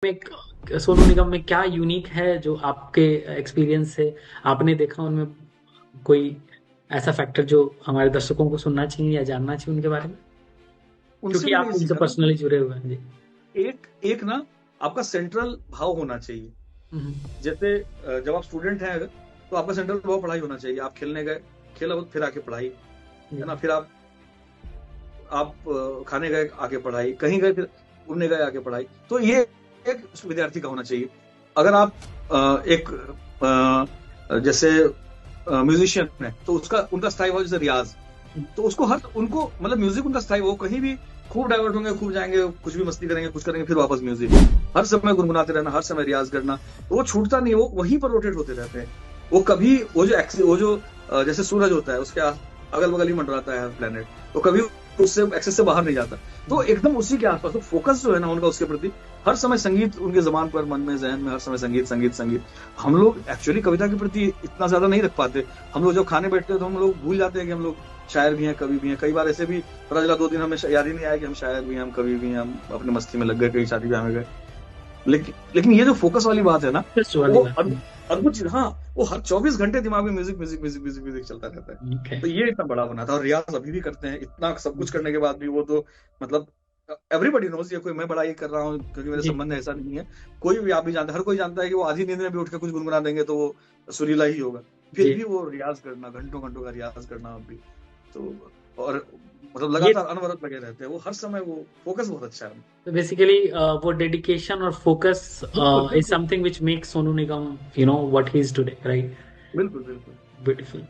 में सोनू निगम में क्या यूनिक है जो आपके एक्सपीरियंस से आपने देखा उनमें कोई ऐसा फैक्टर जो हमारे दर्शकों को सुनना चाहिए या जानना चाहिए उनके बारे में, उनसे क्योंकि मैंने आप ये उनसे सीखा ना पर्सनली कि जुड़े हुए हैं जी। एक एक ना आपका सेंट्रल भाव होना चाहिए। हम्म, जैसे जब आप स्टूडेंट हैं अगर, तो आपका सेंट्रल भाव पढ़ाई होना चाहिए। आप खेलने गए, खेला फिर आके पढ़ाई, जी। है ना। फिर आप खाने गए आके पढ़ाई, कहीं गए फिर घूमने गए आके पढ़ाई। तो ये एक विद्यार्थी का होना चाहिए। अगर आप एक जैसे म्यूजिशियन है तो उसका उनका स्टाइल हो जैसे रियाज, तो उसको हर उनको मतलब म्यूजिक उनका स्थायी वो कहीं भी खूब डाइवर्ट होंगे, खूब जाएंगे, कुछ भी मस्ती करेंगे, कुछ करेंगे, फिर वापस म्यूजिक। हर समय गुनगुनाते रहना, हर समय रियाज करना, तो वो छूटता नहीं है, वो वहीं पर रोटेट होते रहते हैं। वो कभी वो जो जैसे सूरज होता है उसके अगल बगल ही मंडराता है हर प्लेनेट, तो कभी उससे एक्सेस से बाहर नहीं जाता। तो एकदम उसी के आसपास तो फोकस जो है ना उनका उसके प्रति, हर समय संगीत उनके जबान पर, मन में, जहन में, हर समय संगीत संगीत संगीत। हम लोग एक्चुअली कविता के प्रति इतना ज्यादा नहीं रख पाते। हम लोग जब खाने बैठते हैं तो हम लोग भूल जाते हैं कि हम लोग शायर भी हैं, कवि भी हैं। कई बार ऐसे भी पता चला 2 दिन हमें याद ही नहीं आया कि हम शायर भी हैं, हम कवि भी हैं, हम अपने मस्ती में लग गए, कहीं शादी ब्याह में गए। लेकिन लेकिन ये जो फोकस वाली बात है ना, इंटरेस्ट वाली वो बात है। अद्भुत चीज। हाँ, वो हर 24 घंटे दिमाग में music music music music music चलता रहता है। ओके। तो ये इतना बड़ा बना था, और रियाज अभी भी करते हैं इतना सब कुछ करने के बाद भी। वो तो मतलब एवरीबडी नोज, ये कोई मैं बड़ा ये कर रहा हूँ क्योंकि मेरे जी। संबंध ऐसा नहीं है। कोई भी, आप भी जानते हैं, हर कोई जानता है कि वो आधी नींद में भी उठ के कुछ गुनगुना देंगे तो वो सुरीला ही होगा। फिर जी। भी वो रियाज करना, घंटों घंटों का रियाज करना अभी तो, और मतलब ये लगातार अनवरत लगे रहते हैं वो हर समय। वो फोकस बहुत अच्छा है। तो बेसिकली वो डेडिकेशन और फोकस बिल्कुल इज बिल्कुल something which makes Sonu Nigam what he is today, right? बिल्कुल बिल्कुल। ब्यूटीफुल।